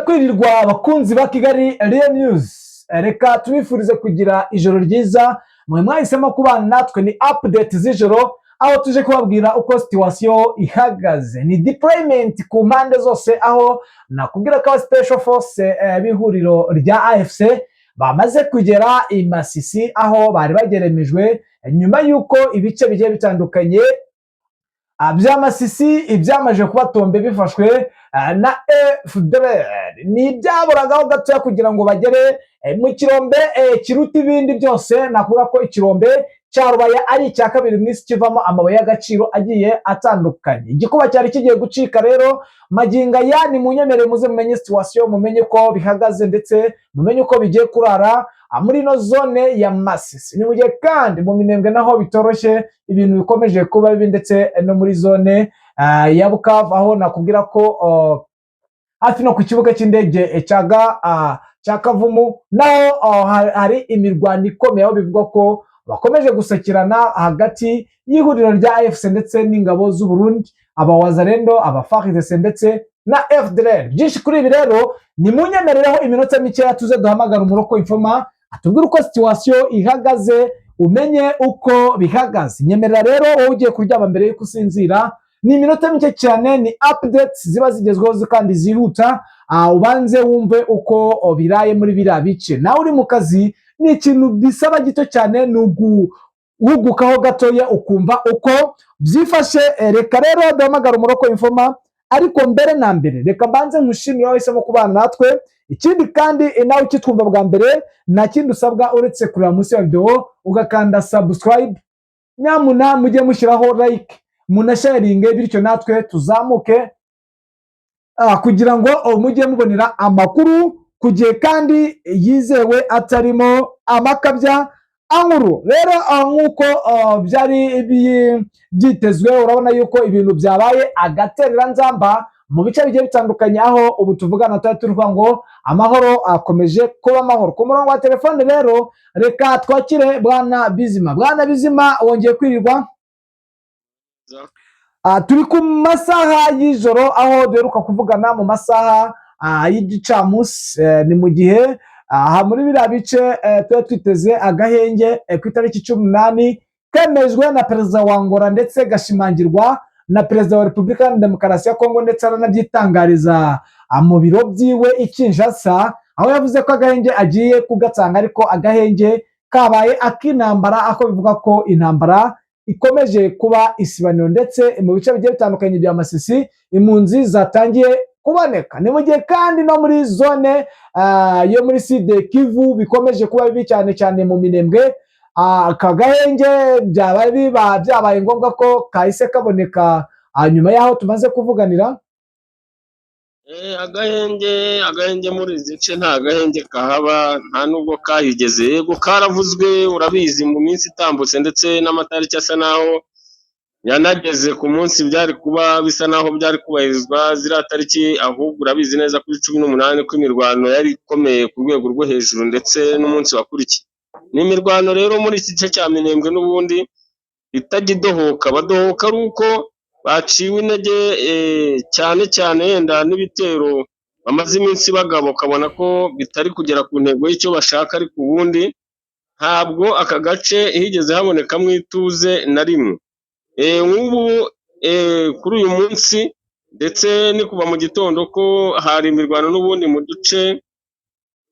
kwirirwa abakunzi ba Kigali Real News, reka tubifurize kugira ijoro ryiza. Mwe mwahisemo kubana natwe ni update z'ijoro, aho tuje kubabwira uko situation ihagaze. Ni deployment ku mpande zose, aho nakubwira ko special force b'ihuriro rya AFC bamaze kugera i Masisi, aho bari bageremejwe nyuma yuko ibice bigiye bitandukanye bya Masisi ibyamaje kubatombe bifashwe na FDLR. Ni byaburagaho gatoya kugira ngo bagere mu kirombe kiruta ibindi byose. Nakuvuga ko ikirombe cya Rubaya ari icya kabiri mu isi kivamo amabuye y'agaciro agiye atandukanye. Igikuba cyari kigiye gucika rero maginga ya ni munyemerere muze mumenye situation, mumenye ko bihagaze ndetse mumenye uko bigiye kurara muri no zone ya Masisi. Ni mugiye kandi mu Minembwe naho bitoroshye, ibintu bikomeje kuba bibi, ndetse no muri zone ya Bukavu, aho nakubwira ko hafi no ku kibuga cy'indege cya Kavumu naho hari imirwano ikomeye, aho bivuga ko bakomeje gusakirana hagati y'ihuriro rya AFC ndetse n'ingabo z'u Burundi, abawazarendo, abaFARDC ndetse na FDLR. Byinshi kuri ibi rero ni munyemerereho iminota mikeya tuze duhamagara umuroko Infoma atubwira uko situation ihagaze, umenye uko bihagaze. Nyemerera rero wowe ugiye kuryama mbere yuko usinzira, ni iminota mike cyane, ni updates ziba zigezweho kandi zihuta. Ubanze wumve uko biraye muri biriya bice. Nawe uri mu kazi ni ikintu bisaba gito cyane, nugukaho gatoya ukumva uko byifashe. Reka rero duhamagara umuroko Infoma, ariko mbere na mbere reka mbanze nkushimira wahisemo kubana natwe. Ikindi kandi nawe ukitwumva bwa mbere, nta kindi usabwa uretse kureba munsi ya video ugakanda subscribe. Nyamuna mujye mushyiraho like, munasharinge, bityo natwe tuzamuke kugira ngo mujye mubonera amakuru ku gihe kandi yizewe atarimo amakabya ankuru. Rero nk'uko byari byitezwe, urabona yuko ibintu byabaye agaterera nzamba mu bice bigiye bitandukanye, aho ubu tuvugana tuvuga ngo amahoro akomeje kuba amahoro. Ku murongo wa telefone rero reka twakire Bwana Bizima. Bwana Bizima, wongeye kwirirwa? Turi ku masaha y'ijoro, aho duheruka kuvugana mu masaha y'igicamunsi. Ni mu gihe muri biriya bice tuba twiteze agahenge ku itariki 18 kemejwe na perezida wa Angola, ndetse gashimangirwa na perezida wa Repubulika ya Demokarasi ya Kongo, ndetse aranabyitangariza mu biro byiwe i Kinshasa, aho yavuze ko agahenge agiye kugatanga, ariko agahenge kabaye ak'intambara, ako bivuga ko intambara ikomeje kuba isibaniro, ndetse mu bice bigiye bitandukanye bya Masisi impunzi zatangiye kuboneka. Ni mu gihe kandi no muri zone yo muri Sud Kivu bikomeje kuba bibi cyane cyane mu Minembwe. Akagahenge byabaye ngombwa ko kahise kaboneka nyuma yaho tumaze kuvuganira. Agahenge muri zice nta gahenge kahaba, nta nubwo kahigeze. Yego karavuzwe, urabizi, mu minsi itambutse, ndetse n'amatariki asa naho yanageze ku munsi byari kuba bisa naho byari kubahirizwa ziriya tariki, ahubwo urabizi neza kuri 18 ko imirwano yari ikomeye ku rwego rwo hejuru, ndetse n'umunsi wakurikiye. Ni imirwano rero muri iki gice cya Minembwe n'ubundi itagidohoka, badohoka ari uko baciwe intege cyane cyane, yenda n'ibitero bamaze iminsi bagabo, ukabona ko bitari kugera ku ntego y'icyo bashaka. Ariko ubundi ntabwo aka gace higeze habonekamo ituze na rimwe. Nk'ubu kuri uyu munsi, ndetse ni kuva mu gitondo ko hari imirwano n'ubundi mu duce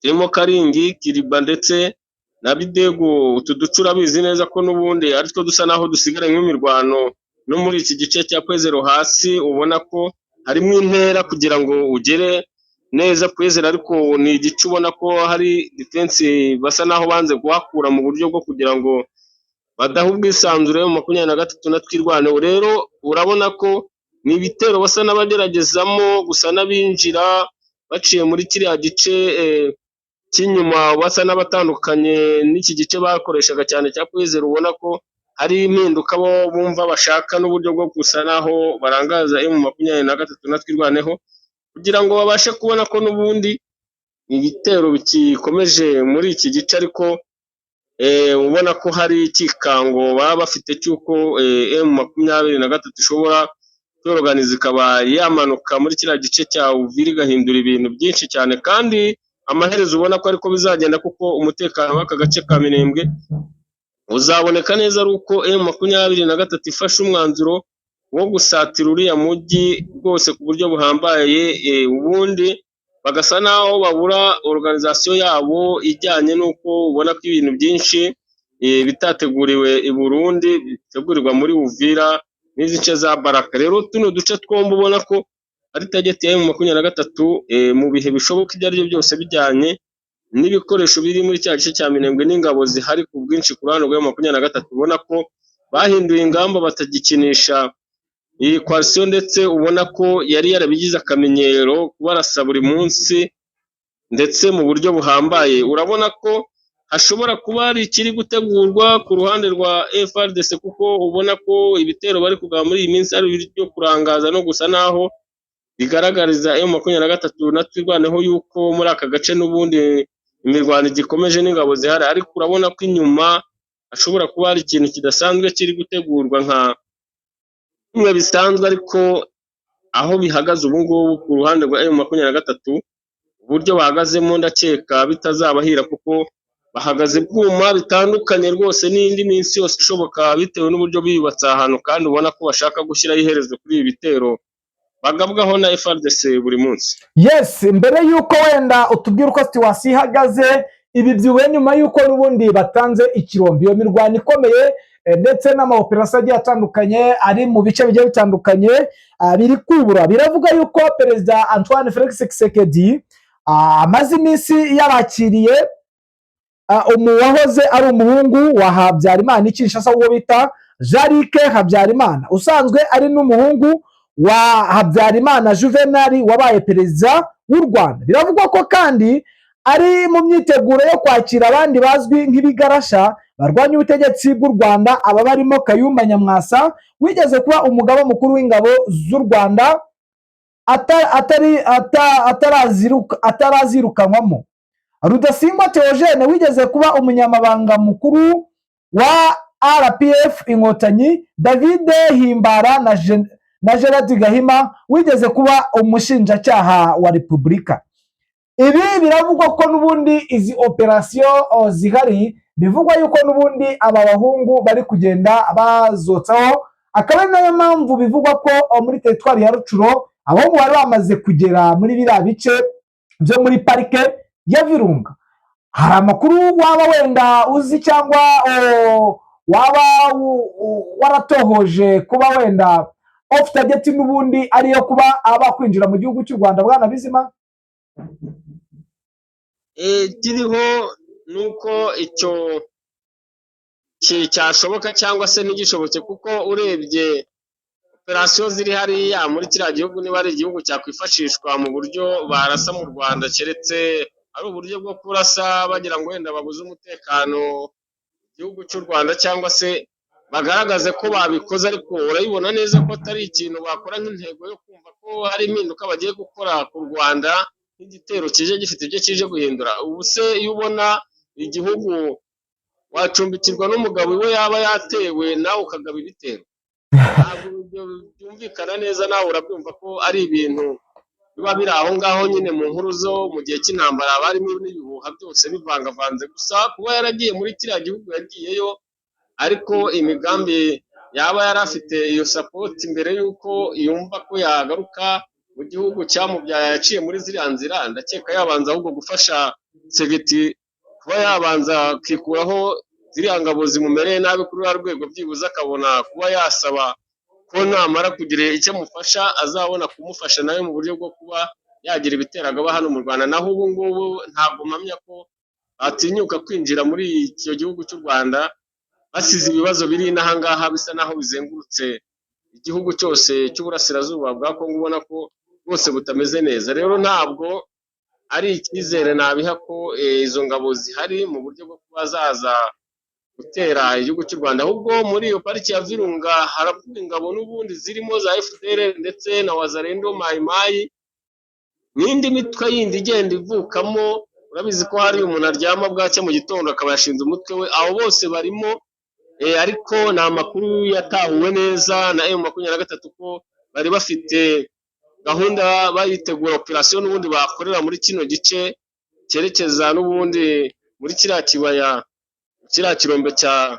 turimo Karingi, Kiriba ndetse na Bidego. Utu duce urabizi neza ko n'ubundi ari two dusa naho dusigaranye imirwano. No muri iki gice cya Kwezero hasi ubona ko harimo intera kugira ngo ugere neza Kwezero, ariko ni igice ubona ko hari defense basa naho banze guhakura mu buryo bwo kugira ngo badaha ubwisanzure mu 23 na twirwaneho. Rero urabona ko ni ibitero basa n'abageragezamo gusa n'abinjira baciye muri kiriya gice cy'inyuma, basa n'abatandukanye n'iki gice bakoreshaga cyane cya Kwezero. Ubona ko hari impinduka bo bumva bashaka n'uburyo bwo gusa naho barangaza M23 na twirwaneho, kugira ngo babashe kubona ko n'ubundi ibitero bikikomeje muri iki gice. Ariko ubona ko hari ikikango baba bafite cy'uko M23 ishobora Torogani zikaba yamanuka muri kiriya gice cya Uvira igahindura ibintu byinshi cyane, kandi amaherezo ubona ko ariko bizagenda, kuko umutekano w'aka gace ka Minembwe uzaboneka neza ari uko M23 ifashe umwanzuro wo gusatira uriya mujyi rwose ku buryo buhambaye, ubundi bagasa naho babura organisation yabo ijyanye n'uko ubona ko ibintu byinshi bitateguriwe i Burundi bitegurirwa muri Uvira n'izi nce za Baraka. Rero tuno duce twombi ubona ko ari target ya M23 mu bihe bishoboka ibyo ari byo byose bijyanye n'ibikoresho biri muri cya gice cya Minembwe n'ingabo zihari ku bwinshi ku ruhande rwa M23, ubona ko bahinduye ingamba batagikinisha iyi coalition, ndetse ubona ko yari yarabigize akamenyero kubarasa buri munsi ndetse mu buryo buhambaye. Urabona ko hashobora kuba hari ikiri gutegurwa ku ruhande rwa FARDC, kuko ubona ko ibitero bari kugaba muri iyi minsi ari ibyo kurangaza no gusa naho bigaragariza M23 na twirwaneho yuko muri aka gace n'ubundi imirwano igikomeje n'ingabo zihari, ariko urabona ko inyuma hashobora kuba hari ikintu kidasanzwe kiri gutegurwa nka bimwe bisanzwe, ariko aho bihagaze ubu ngubu ku ruhande rwa M23 uburyo bahagazemo ndakeka bitazabahira, kuko bahagaze bwuma bitandukanye rwose n'indi minsi yose ishoboka, bitewe n'uburyo biyubatse ahantu, kandi ubona ko bashaka gushyiraho iherezo kuri ibi bitero bagabwaho na FARDC buri munsi. Yes, mbere yuko wenda utubwira uko situation ihagaze, ibi byuwe nyuma yuko n'ubundi batanze ikirombe, iyo mirwano ikomeye ndetse n'amaoperasiyo agiye atandukanye ari mu bice bigiye bitandukanye biri kubura. Biravuga yuko Perezida Antoine Felix Tshisekedi amaze iminsi yarakiriye wahoze ari umuhungu wa Habyarimana Kinshasa, uwo bita Jean-Luc Habyarimana, usanzwe ari n'umuhungu wa Habyarimana Juvenal wabaye perezida w'u Rwanda. Biravugwa ko kandi ari mu myiteguro yo kwakira abandi bazwi nk'ibigarasha barwanya ubutegetsi bw'u Rwanda, aba barimo Kayumba Nyamwasa wigeze kuba umugaba mukuru w'ingabo z'u Rwanda atarazirukanwamo, Rudasingwa Theogene wigeze kuba umunyamabanga mukuru wa RPF Inkotanyi, David Himbara na Gerard Gahima wigeze kuba umushinjacyaha wa Repubulika. Ibi biravugwa ko n'ubundi izi operasiyo zihari, bivugwa yuko n'ubundi aba bahungu bari kugenda bazotsaho, akaba ari nayo mpamvu bivugwa ko muri teritwari ya Rucuro abahungu bari bamaze kugera muri biriya bice byo muri parike ya Virunga. Hari amakuru waba wenda uzi cyangwa waba waratohoje kuba wenda off target n'ubundi ariyo kuba abakwinjira mu gihugu cy'u Rwanda? Bwana Bizima, kiriho nuko icyo cyashoboka cyangwa se ntigishoboke, kuko urebye operasiyo ziri hariya muri kiriya gihugu, niba ari igihugu cyakwifashishwa mu buryo barasa mu Rwanda, keretse ari uburyo bwo kurasa bagira ngo wenda babuze umutekano igihugu cy'u Rwanda, cyangwa se bagaragaze ko babikoze, ariko urabibona neza ko atari ikintu bakora nk'intego yo kumva ko hari impinduka bagiye gukora ku Rwanda, nk'igitero kije gifite ibyo kije guhindura. Ubu se iyo ubona igihugu wacumbikirwa n'umugabo we yaba yatewe nawe ukagaba ibitero, ntabwo byumvikana neza, nawe urabyumva ko ari ibintu biba biri aho ngaho nyine mu nkuru zo mu gihe cy'intambara, haba harimo n'ibihuha byose bivangavanze. Gusa kuba yaragiye muri kiriya gihugu yagiyeyo, ariko imigambi yaba yari afite iyo sapoti mbere y'uko yumva ko yagaruka mu gihugu cyamubyaye, yaciye muri ziriya nzira, ndakeka yabanza ahubwo gufasha Segeti kuba yabanza akikuraho ziriya ngabo zimumereye nabi kuri rwa rwego, byibuze akabona kuba yasaba ko namara kugira icyo amufasha azabona kumufasha nawe mu buryo bwo kuba yagira ibitero agaba hano mu Rwanda. Naho ubu ngubu ntabwo mpamya ko batinyuka kwinjira muri icyo gihugu cy'u Rwanda basize ibibazo biri n'aha ngaha bisa naho bizengurutse igihugu cyose cy'uburasirazuba bwa Kongo, ubona ko bwose butameze neza. Rero ntabwo ari icyizere nabiha ko izo ngabo zihari mu buryo bwo kuba zaza gutera igihugu cy'u Rwanda, ahubwo muri iyo pariki ya Virunga haravuga ingabo n'ubundi zirimo za FDL ndetse na Wazalendo, Mai Mai n'indi mitwe yindi igenda ivukamo. Urabizi ko hari umuntu aryama bwacya mu gitondo akaba yashinze umutwe we, abo bose barimo, ariko ni amakuru yatahuwe neza na M23 ko bari bafite gahunda bayitegura operasiyo n'ubundi bakorera muri kino gice cyerekeza n'ubundi muri kiriya kibaya, kiriya kirombe cya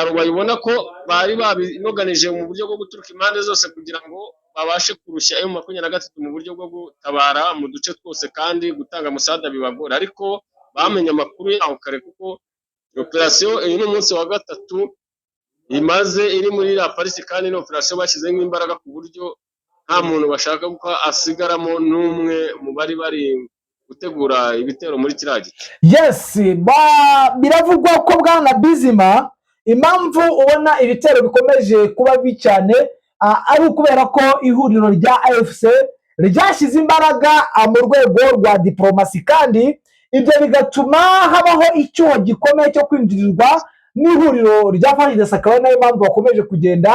Rubaye, ubona ko bari babinoganije mu buryo bwo guturuka impande zose kugira ngo babashe kurushya M23 mu buryo bwo gutabara mu duce twose kandi gutanga musada bibagora, ariko bamenye amakuru yaho kare kuko operasiyo iyi ni umunsi wa gatatu imaze iri muri la Paris, kandi ni operasiyo bashyizemo imbaraga ku buryo nta muntu bashaka ko asigaramo n'umwe mu bari gutegura ibitero muri kiriya gice. Yes, biravugwa ko bwana Bizima impamvu ubona ibitero bikomeje kuba bibi cyane ari ukubera ko ihuriro rya AFC ryashyize imbaraga mu rwego rwa diplomasi, kandi ibyo bigatuma habaho icyuho gikomeye cyo kwinjirirwa n'ihuriro rya FARDC, akaba nayo mpamvu bakomeje kugenda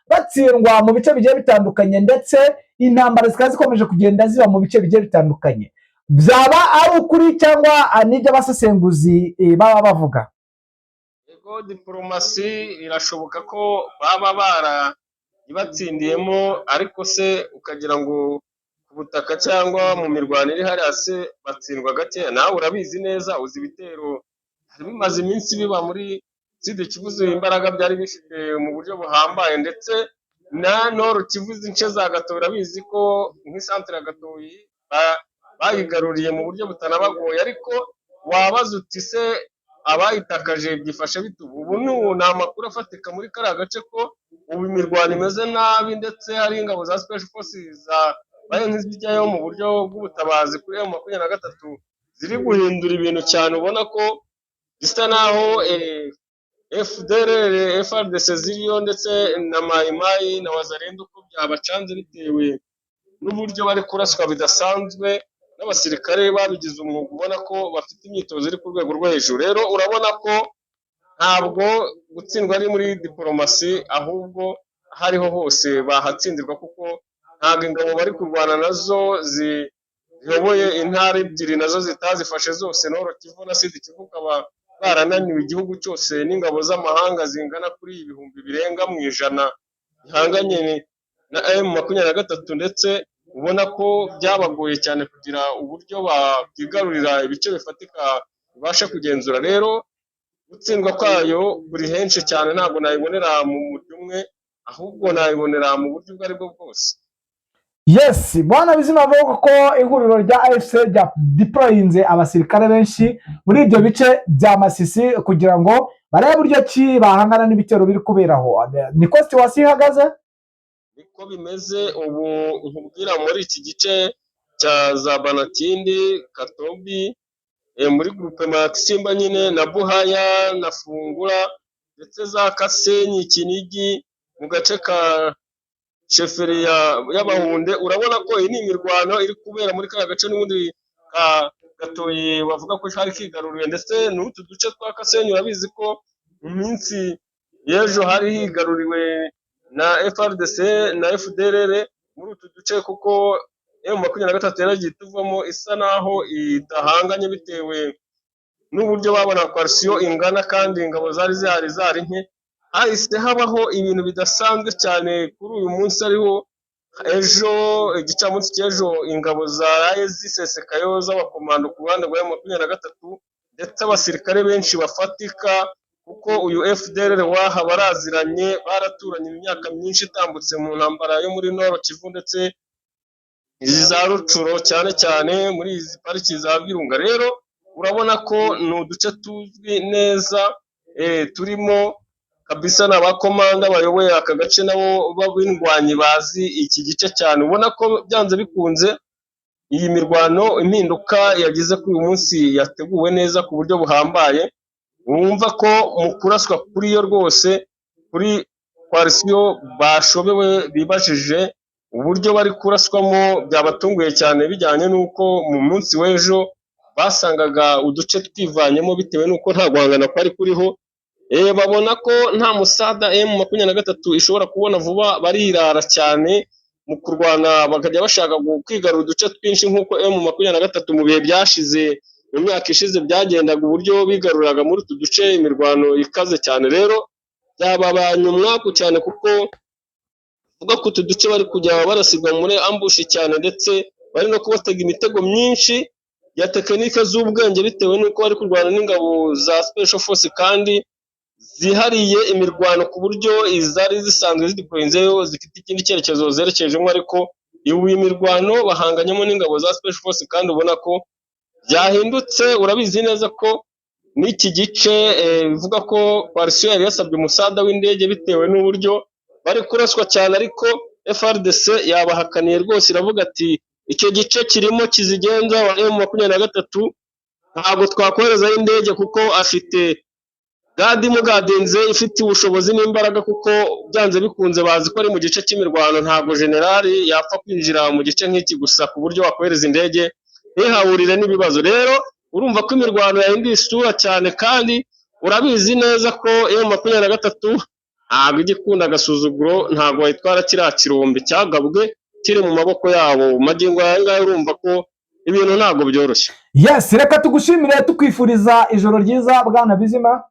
batsindwa mu bice bigiye bitandukanye, ndetse intambara zikaba zikomeje kugenda ziba mu bice bigiye bitandukanye. Byaba ari ukuri cyangwa n'ibyo abasesenguzi baba bavuga? Yego, diplomasi irashoboka ko baba barayibatsindiyemo, ariko se ukagira ngo ku butaka cyangwa mu mirwano iri hariya se batsindwa gakeya. Nawe urabizi neza, uzi ibitero hari bimaze iminsi biba muri Sud Kivu, imbaraga byari bifite mu buryo buhambaye, ndetse na Nord Kivu ince za Gatoyi urabizi ko nk'isantere ya Gatoyi bayigaruriye mu buryo butanabagoye, ariko wabaza uti se abayitakaje byifashe bite? Ubu ni amakuru afatika muri kariya gace ko ubu imirwano imeze nabi, ndetse hari ingabo za Special Forces bayo nk'izijyayo mu buryo bw'ubutabazi kuri M23 ziri guhindura ibintu cyane, ubona ko bisa naho FDLR, FARDC ziriyo ndetse na Mayimayi na Wazalendo ko byabacanze bitewe n'uburyo bari kuraswa bidasanzwe n'abasirikare babigize umwuga, ubona ko bafite imyitozo iri ku rwego rwo hejuru. Rero urabona ko ntabwo gutsindwa ari muri diplomasi, ahubwo hariho hose bahatsindirwa, kuko ntabwo ingabo bari kurwana nazo ziyoboye intara ebyiri nazo zitazifashe zose, Nord Kivu na Sud Kivu, ukaba barananiwe igihugu cyose n'ingabo z'amahanga zingana kuri ibihumbi birenga mu ijana bihanganye na M23, ndetse ubona ko byabagoye cyane kugira uburyo bakwigarurira ibice bifatika bibasha kugenzura. Rero gutsindwa kwayo buri henshi cyane, ntabwo nayibonera mu buryo umwe, ahubwo nayibonera mu buryo ubwo ari bwo bwose. Yes, bwana Bizima avuga ko ihuriro rya AFC rya deployinze abasirikare benshi muri ibyo bice bya Masisi kugira ngo barebe buryo ki bahangana n'ibitero biri kuberaho. Niko situation ihagaze? Niko bimeze ubu. Nkubwira muri iki gice cya za Banatindi, Katombi, muri groupe Maximba nyine na Buhaya na Fungura, ndetse za Kasenyi, Kinigi, mu gace ka sheferi y'Abahunde, urabona ko iyi ni imirwano iri kubera muri kariya gace n'ubundi ka Gatoyi bavuga ko hari kigaruriye, ndetse n'utu duce twa Kasenyi urabizi ko mu minsi y'ejo hari higaruriwe na FARDC na FDLR muri utu duce, kuko M23 yaragiye ituvamo isa naho idahanganye bitewe n'uburyo babona coalition ingana, kandi ingabo zari zihari nke. Hahise habaho ibintu bidasanzwe cyane kuri uyu munsi, ariho ejo igicamunsi cy'ejo ingabo zaraye zisesekayo z'abakomando ku ruhande rwa M23, ndetse abasirikare benshi bafatika, kuko uyu FDLR waha baraziranye, baraturanye imyaka myinshi itambutse mu ntambara yo muri Nord Kivu, ndetse izi za Rucuro cyane cyane muri izi pariki za Virunga. Rero urabona ko ni uduce tuzwi neza, turimo kabisa n'abakomanda bayoboye aka gace nabo b'indwanyi bazi iki gice cyane. Ubona ko byanze bikunze iyi mirwano impinduka yagize kuri uyu munsi yateguwe neza ku buryo buhambaye, wumva ko mu kuraswa kuri yo rwose kuri coalition bashobewe, bibajije uburyo bari kuraswamo byabatunguye cyane, bijyanye n'uko mu munsi w'ejo basangaga uduce twivanyemo bitewe n'uko nta guhangana kwari kuriho. Babona ko nta musada M23 ishobora kubona vuba, barirara cyane mu kurwana, bakajya bashaka kwigarura uduce twinshi nk'uko M23 mu bihe byashize, mu myaka ishize byagendaga uburyo bigaruraga muri utu duce imirwano ikaze cyane. Rero byababanye umwaku cyane, kuko vuga ko utu duce bari kujya barasigwa muri ambush cyane, ndetse bari no kubatega imitego myinshi ya tekinike z'ubwenge bitewe n'uko bari kurwana n'ingabo za special force kandi zihariye imirwano, ku buryo izari zisanzwe zideployinzeyo zifite ikindi cyerekezo zerekejemo, ariko iyi mirwano bahanganyemo n'ingabo za special force kandi ubona ko byahindutse. Urabizi neza ko n'iki gice bivuga ko coalition yari yasabye umusada w'indege bitewe n'uburyo bari kuraswa cyane, ariko FRDC yabahakaniye rwose, iravuga ati icyo gice kirimo kizigenza wa M23 ntabwo twakoherezaho indege kuko afite gadi mugadinze ifite ubushobozi n'imbaraga, kuko byanze bikunze bazi ko ari mu gice cy'imirwano, ntabwo generali yapfa kwinjira mu gice nk'iki gusa ku buryo wakohereza indege ntihahurire n'ibibazo. Rero urumva ko imirwano yahinduye isura cyane, kandi urabizi neza ko M23 ntabwo igikunda agasuzuguro, ntabwo wayitwara kiriya kirombe cyagabwe kiri mu maboko yabo. Magingo aya ngaya urumva ko ibintu ntabwo byoroshye. Yes, reka tugushimire tukwifuriza ijoro ryiza Bwana Bizima.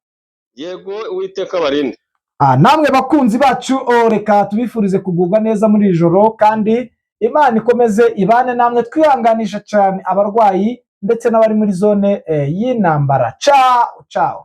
Yego, Uwiteka barinde. Namwe bakunzi bacu, reka tubifurize kugubwa neza muri iri joro, kandi Imana ikomeze ibane namwe, twihanganisha cyane abarwayi ndetse n'abari muri zone y'intambara. Ciao ciao.